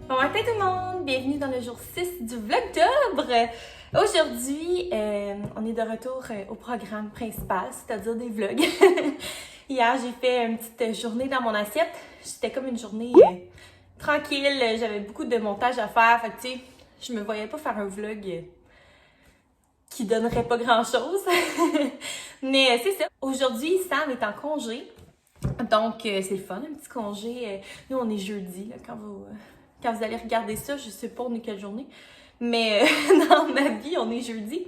Bon matin tout le monde! Bienvenue dans le jour 6 du Vlogtober! Aujourd'hui, on est de retour au programme principal, c'est-à-dire des vlogs. Hier, j'ai fait une petite journée dans mon assiette. C'était comme une journée tranquille, j'avais beaucoup de montage à faire. Fait que tu sais, je me voyais pas faire un vlog qui donnerait pas grand-chose. Mais c'est ça. Aujourd'hui, Sam est en congé. Donc, c'est le fun, un petit congé. Nous, on est jeudi, là, quand vous allez regarder ça, je sais pas on est quelle journée, mais dans ma vie, on est jeudi.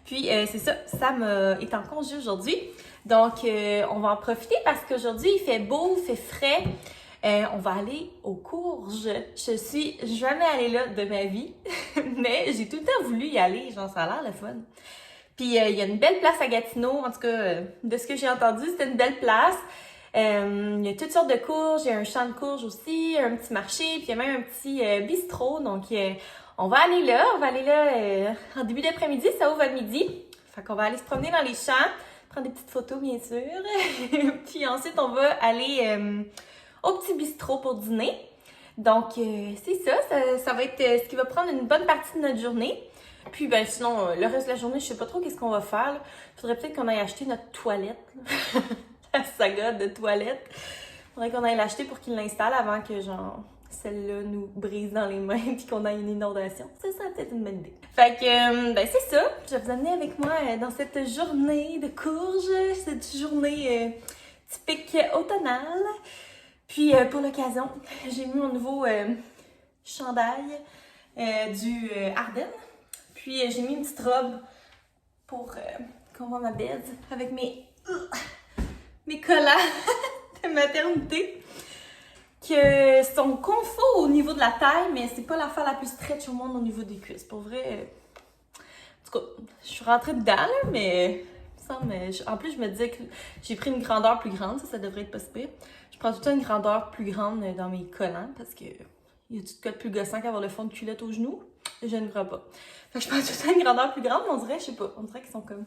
Puis c'est ça, Sam est en congé aujourd'hui. Donc, on va en profiter parce qu'aujourd'hui, il fait beau, il fait frais. On va aller aux courges. Je suis jamais allée là de ma vie, mais j'ai tout le temps voulu y aller. Genre, ça a l'air le fun. Puis, il y a une belle place à Gatineau. En tout cas, de ce que j'ai entendu, c'était une belle place. Il y a toutes sortes de courges, il y a un champ de courges aussi, un petit marché, puis il y a même un petit bistrot. Donc, on va aller là en début d'après-midi, ça ouvre à midi. Fait qu'on va aller se promener dans les champs, prendre des petites photos, bien sûr. Puis ensuite, on va aller au petit bistrot pour dîner. Donc, c'est ça va être ce qui va prendre une bonne partie de notre journée. Puis, ben sinon, le reste de la journée, je sais pas trop qu'est-ce qu'on va faire. Il faudrait peut-être qu'on aille acheter notre toilette. La saga de toilette. Faudrait qu'on aille l'acheter pour qu'il l'installe avant que, genre, celle-là nous brise dans les mains puis qu'on ait une inondation. Ça serait peut-être une bonne idée. Fait que, ben c'est ça. Je vais vous amener avec moi dans cette journée de courges, cette journée typique automnale. Puis, pour l'occasion, j'ai mis mon nouveau chandail du Ardennes. Puis, j'ai mis une petite robe pour qu'on voit ma bed avec mes collants de maternité que sont confort au niveau de la taille, mais c'est pas l'affaire la plus stretch au monde au niveau des cuisses. Pour vrai, en tout cas, je suis rentrée dedans, là, mais en plus, je me disais que j'ai pris une grandeur plus grande, ça devrait être pas si pire. Je prends tout le temps une grandeur plus grande dans mes collants parce que il y a tout de quoi de plus gossant qu'avoir le fond de culotte au genou. Je ne crois pas. Fait que je prends tout le temps une grandeur plus grande, mais on dirait, je sais pas, on dirait qu'ils sont comme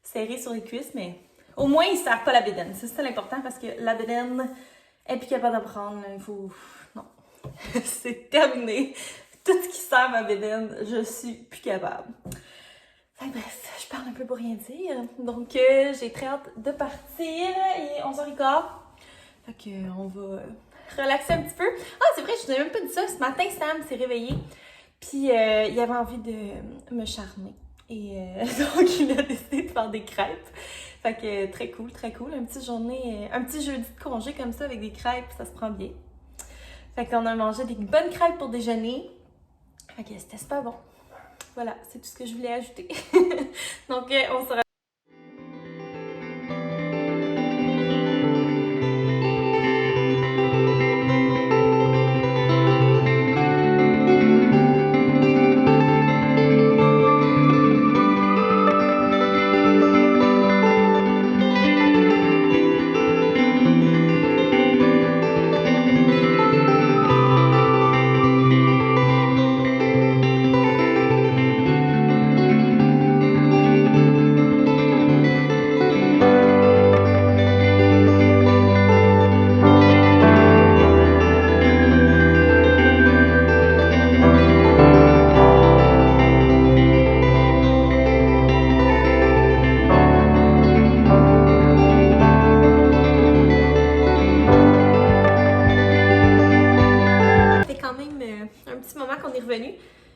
serrés sur les cuisses, mais au moins, ils ne serrent pas la bédaine. C'est l'important parce que la bédaine est plus capable d'en prendre. Il faut... Non. C'est terminé. Tout ce qui sert ma bédaine, je suis plus capable. Enfin, bref, je parle un peu pour rien dire. Donc, j'ai très hâte de partir. Il est 11h15. Fait qu'on va relaxer un petit peu. Ah, c'est vrai, je vous ai même pas dit ça. Ce matin, Sam s'est réveillé. Puis, il avait envie de me charmer. Et donc, il a décidé de faire des crêpes. Fait que très cool, très cool. Un petit jeudi de congé comme ça avec des crêpes, ça se prend bien. Fait qu'on a mangé des bonnes crêpes pour déjeuner. Fait que c'était super bon. Voilà, c'est tout ce que je voulais ajouter. Donc, on se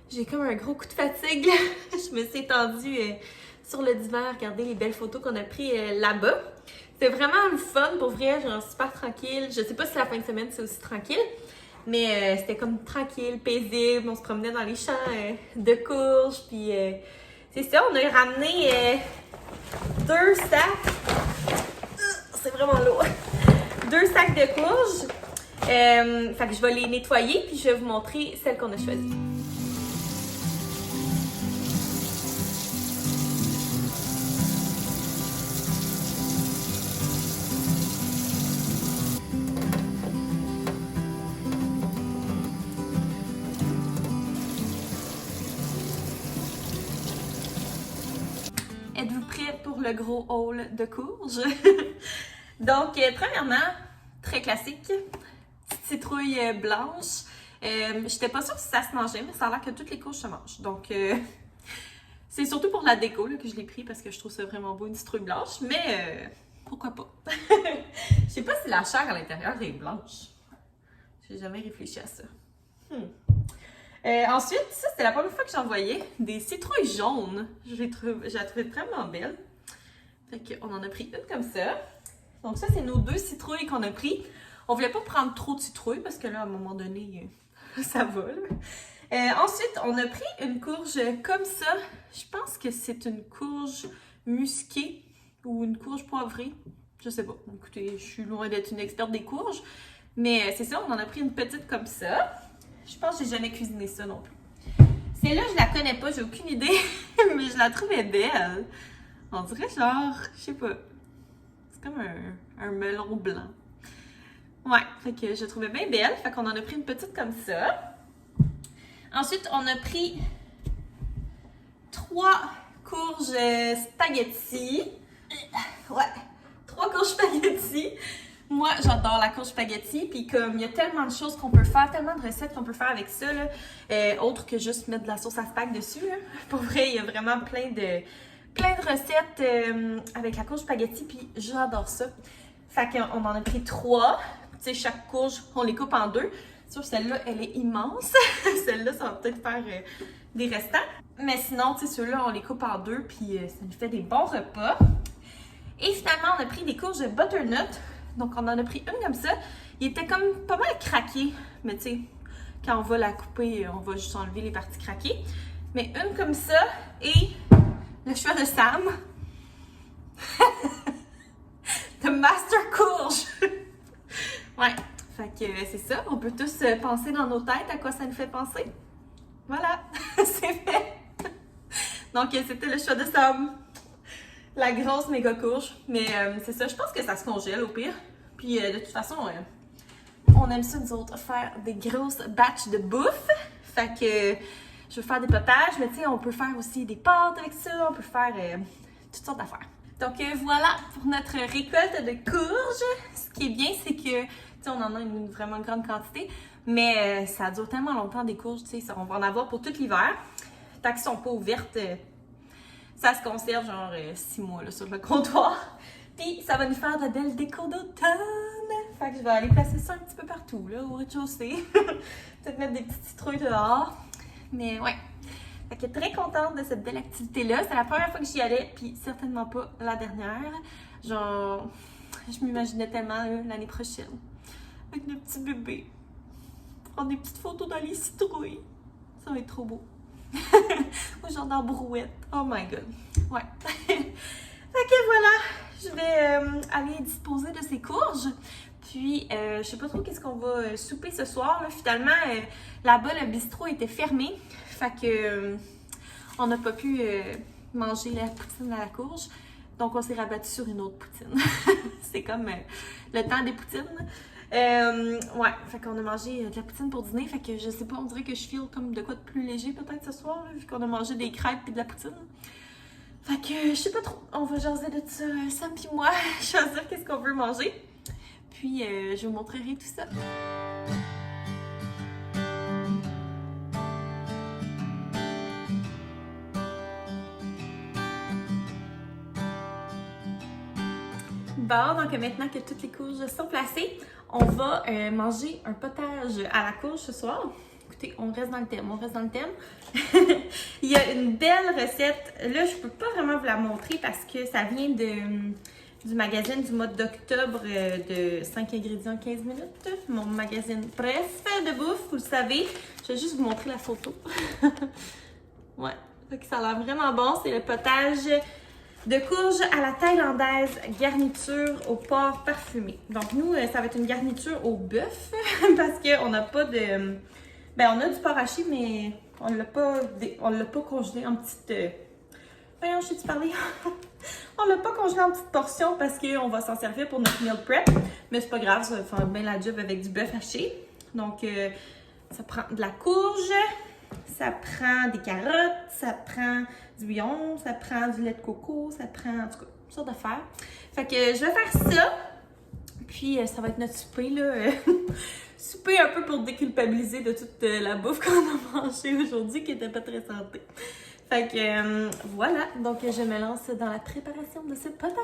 j'ai comme un gros coup de fatigue. Je me suis étendue sur le divan à regarder les belles photos qu'on a prises là-bas. C'était vraiment le fun, pour vrai, genre super tranquille. Je sais pas si la fin de semaine c'est aussi tranquille, mais c'était comme tranquille, paisible. On se promenait dans les champs de courges, puis c'est ça, on a ramené 2 sacs. C'est vraiment lourd. 2 sacs de courges. Fait que je vais les nettoyer puis je vais vous montrer celles qu'on a choisies. Êtes-vous prêts pour le gros haul de courges? Donc, premièrement, très classique, petite citrouille blanche. J'étais pas sûre si ça se mangeait, mais ça a l'air que toutes les courges se mangent. Donc, c'est surtout pour la déco là, que je l'ai pris parce que je trouve ça vraiment beau, une citrouille blanche. Mais pourquoi pas? Je sais pas si la chair à l'intérieur est blanche. J'ai jamais réfléchi à ça. Ensuite, ça c'était la première fois que j'en voyais des citrouilles jaunes. Je la trouvais vraiment belle. Fait qu'on en a pris une comme ça. Donc ça, c'est nos 2 citrouilles qu'on a pris. On voulait pas prendre trop de citrouilles parce que là, à un moment donné, ça vole. Ensuite, on a pris une courge comme ça. Je pense que c'est une courge musquée ou une courge poivrée. Je sais pas. Écoutez, je suis loin d'être une experte des courges. Mais c'est ça, on en a pris une petite comme ça. Je pense que j'ai jamais cuisiné ça non plus. Celle-là, je la connais pas, j'ai aucune idée. Mais je la trouvais belle. On dirait genre, je sais pas. C'est comme un melon blanc. Ouais, fait que je la trouvais bien belle. Fait qu'on en a pris une petite comme ça. Ensuite, on a pris 3 courges spaghetti. Ouais, 3 courges spaghetti. Moi, j'adore la courge spaghetti, puis comme il y a tellement de choses qu'on peut faire, tellement de recettes qu'on peut faire avec ça, là, autre que juste mettre de la sauce à spag dessus. Là. Pour vrai, il y a vraiment plein de recettes avec la courge spaghetti, puis j'adore ça. Fait qu'on en a pris 3. Tu sais, chaque courge, on les coupe en 2. Sur celle-là, elle est immense. Celle-là, ça va peut-être faire des restants. Mais sinon, tu sais, ceux-là, on les coupe en 2, puis ça nous fait des bons repas. Et finalement, on a pris des courges butternut. Donc, on en a pris une comme ça. Il était comme pas mal craqué. Mais tu sais, quand on va la couper, on va juste enlever les parties craquées. Mais une comme ça et le choix de Sam. The Master Courge. Ouais, fait que c'est ça. On peut tous penser dans nos têtes à quoi ça nous fait penser. Voilà, c'est fait. Donc, c'était le choix de Sam. La grosse méga courge. Mais c'est ça, je pense que ça se congèle au pire. Puis de toute façon, on aime ça nous autres, faire des grosses batches de bouffe. Fait que je veux faire des potages, mais tu sais, on peut faire aussi des pâtes avec ça. On peut faire toutes sortes d'affaires. Donc voilà pour notre récolte de courges. Ce qui est bien, c'est que, tu sais, on en a une vraiment grande quantité. Mais ça dure tellement longtemps des courges, tu sais, on va en avoir pour tout l'hiver. Tant qu'elles sont pas ouvertes, ça se conserve genre 6 mois là, sur le comptoir. Puis ça va nous faire de belles décos d'automne. Fait que je vais aller placer ça un petit peu partout, là, au rez-de-chaussée. Peut-être mettre des petites citrouilles dehors. Mais ouais. Fait que très contente de cette belle activité-là. C'est la première fois que j'y allais, puis certainement pas la dernière. Genre, je m'imaginais tellement l'année prochaine. Avec le petit bébé. Prendre des petites photos dans les citrouilles. Ça va être trop beau. Ou genre dans brouette. Oh my god. Ouais. Fait que voilà, je vais aller disposer de ces courges. Puis, je sais pas trop qu'est-ce qu'on va souper ce soir. Là. Finalement, là-bas, le bistrot était fermé. Fait que on n'a pas pu manger la poutine à la courge. Donc, on s'est rabattu sur une autre poutine. C'est comme le temps des poutines. Ouais, fait qu'on a mangé de la poutine pour dîner. Fait que je sais pas, on dirait que je feel comme de quoi de plus léger peut-être ce soir, là, vu qu'on a mangé des crêpes et de la poutine. Fait que je sais pas trop, on va jaser de ça, Sam puis moi, choisir qu'est-ce qu'on veut manger. Puis je vous montrerai tout ça. Bon, donc maintenant que toutes les courges sont placées, on va manger un potage à la courge ce soir. Écoutez, on reste dans le thème, Il y a une belle recette. Là, je peux pas vraiment vous la montrer parce que ça vient du magazine du mois d'octobre de 5 ingrédients 15 minutes. Mon magazine bref de bouffe, vous le savez. Je vais juste vous montrer la photo. Ouais, ça a l'air vraiment bon. C'est le potage de courge à la thaïlandaise, garniture au porc parfumé. Donc nous, ça va être une garniture au bœuf parce qu'on n'a pas de... Ben on a du porc haché, mais on l'a pas congelé en petite... Voyons, je sais-tu parler? On l'a pas congelé en petites portions parce qu'on va s'en servir pour notre meal prep. Mais c'est pas grave, ça va faire bien la job avec du bœuf haché. Donc, ça prend de la courge, ça prend des carottes, ça prend du bouillon, ça prend du lait de coco, ça prend, en tout cas, toutes sortes d'affaires. Fait que je vais faire ça. Puis, ça va être notre souper, là. Souper un peu pour déculpabiliser de toute la bouffe qu'on a mangée aujourd'hui qui était pas très santé. Fait que voilà, donc je me lance dans la préparation de ce potage.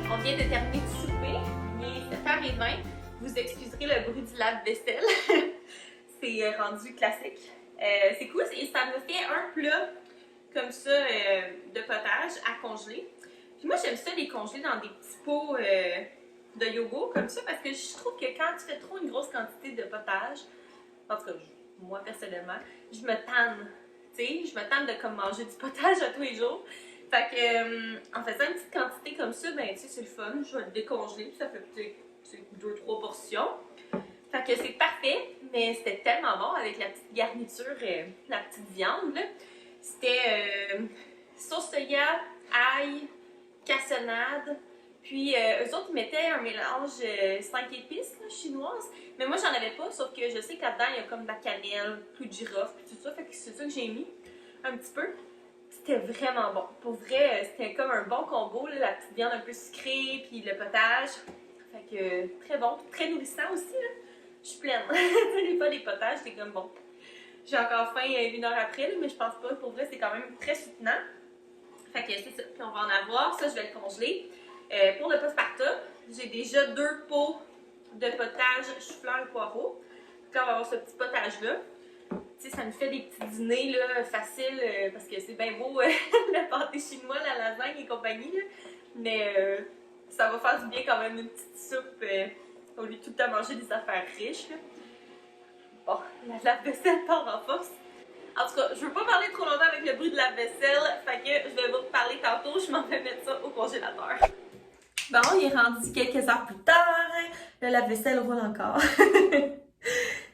On vient de terminer de souper, il est 7h20. Vous excuserez le bruit du lave-vaisselle. C'est rendu classique. C'est cool et ça me fait un plat comme ça de potage à congeler. Puis moi, j'aime ça les congeler dans des petits pots de yogourt comme ça parce que je trouve que quand tu fais trop une grosse quantité de potage, en tout cas, moi personnellement, je me tanne. Tu sais, je me tanne de comme manger du potage à tous les jours. Fait que, en faisant une petite quantité comme ça, ben, tu sais, c'est le fun. Je vais le décongeler, puis ça fait peut-être 2-3 portions. Fait que c'est parfait, mais c'était tellement bon avec la petite garniture, la petite viande, là. C'était sauce soya, ail, cassonade. Puis, eux autres, ils mettaient un mélange 5 épices, là, chinoises. Mais moi, j'en avais pas, sauf que je sais que là-dedans, il y a comme de la cannelle, plus de girofle, puis tout ça. Fait que c'est ça que j'ai mis, un petit peu. C'était vraiment bon. Pour vrai, c'était comme un bon combo, là, la petite viande un peu sucrée, puis le potage. Fait que très bon, très nourrissant aussi, là. Je suis pleine. Des fois, des potages, c'est comme bon. J'ai encore faim 1 heure après, là, mais je pense pas. Pour vrai, c'est quand même très soutenant. Fait que c'est ça. Puis on va en avoir. Ça, je vais le congeler. Pour le pasta, j'ai déjà 2 pots de potage chou-fleur et poireaux. Donc là, on va avoir ce petit potage-là. Tu sais, ça nous fait des petits dîners là, faciles parce que c'est bien beau le pâté chinois, la lasagne et compagnie. Là. Mais ça va faire du bien quand même une petite soupe au lieu de tout le temps manger des affaires riches. Là. Bon, la lave-vaisselle part en force. En tout cas, je veux pas parler trop longtemps avec le bruit de la vaisselle, fait que je vais vous reparler tantôt, je m'en vais mettre ça au congélateur. Bon, il est rendu quelques heures plus tard, le lave-vaisselle roule encore.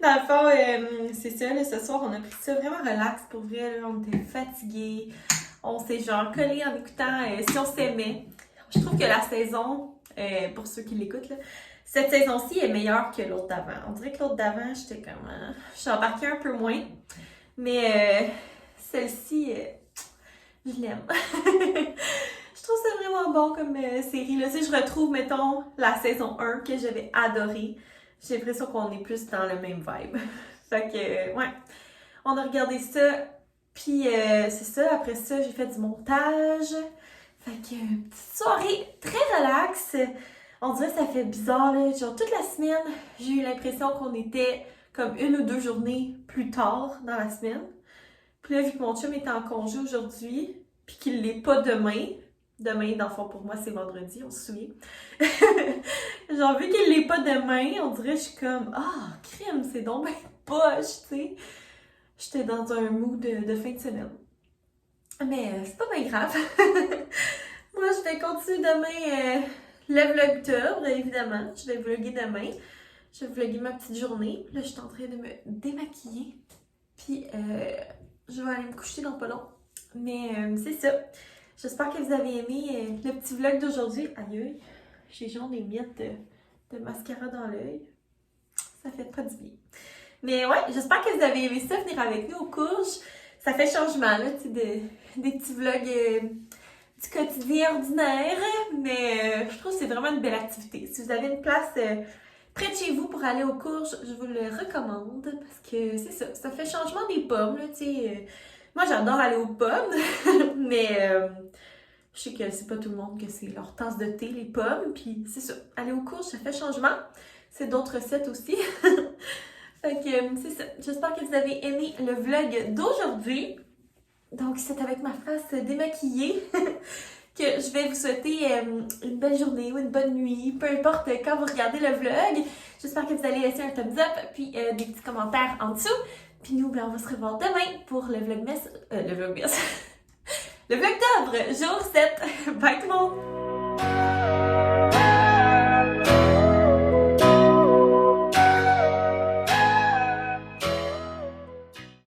Dans le fond, c'est ça, là, ce soir, on a pris ça vraiment relax pour vrai, là, on était fatigués, on s'est genre collés en écoutant Si on s'aimait. Je trouve que la saison, pour ceux qui l'écoutent, là, cette saison-ci est meilleure que l'autre d'avant. On dirait que l'autre d'avant, j'étais comme... je suis embarquée un peu moins, mais celle-ci, je l'aime. Je trouve ça vraiment bon comme série. Là. Tu sais, je retrouve, mettons, la saison 1 que j'avais adorée. J'ai l'impression qu'on est plus dans le même vibe. Fait que, ouais, on a regardé ça. Puis, c'est ça. Après ça, j'ai fait du montage. Fait que, petite soirée très relax. On dirait que ça fait bizarre, là. Genre, toute la semaine, j'ai eu l'impression qu'on était comme 1 ou 2 journées plus tard dans la semaine. Puis là, vu que mon chum est en congé aujourd'hui, puis qu'il l'est pas demain, dans le fond, pour moi, c'est vendredi, on se souvient. Genre, vu qu'il l'est pas demain, on dirait que je suis comme, crème, c'est donc ben poche, tu sais. J'étais dans un mood de fin de semaine. Mais c'est pas bien grave. Moi, je vais continuer demain le vlogtober, évidemment. Je vais vlogger demain. je vais vlogger ma petite journée. Là, je suis en train de me démaquiller. Puis, je vais aller me coucher dans pas long. Mais c'est ça. J'espère que vous avez aimé le petit vlog d'aujourd'hui. Aïe, aïe, j'ai genre des miettes de mascara dans l'œil. Ça fait pas du bien. Mais ouais, j'espère que vous avez aimé ça, venir avec nous aux courges. Ça fait changement, là, tu sais, des petits vlogs du quotidien ordinaire. Mais je trouve que c'est vraiment une belle activité. Si vous avez une place près de chez vous pour aller aux courges, je vous le recommande. Parce que c'est ça, ça fait changement des pommes, là, tu sais. Moi, j'adore aller aux pommes, mais je sais que c'est pas tout le monde que c'est leur tasse de thé, les pommes. Puis c'est ça, aller aux courges, ça fait changement. C'est d'autres recettes aussi. Fait que c'est ça. J'espère que vous avez aimé le vlog d'aujourd'hui. Donc, c'est avec ma face démaquillée que je vais vous souhaiter une belle journée ou une bonne nuit, peu importe quand vous regardez le vlog. J'espère que vous allez laisser un thumbs up, puis des petits commentaires en dessous. Puis nous, ben, on va se revoir demain pour le vlogmas. Le vlogmas. Le vlogtobre, jour 7. Bye tout le monde!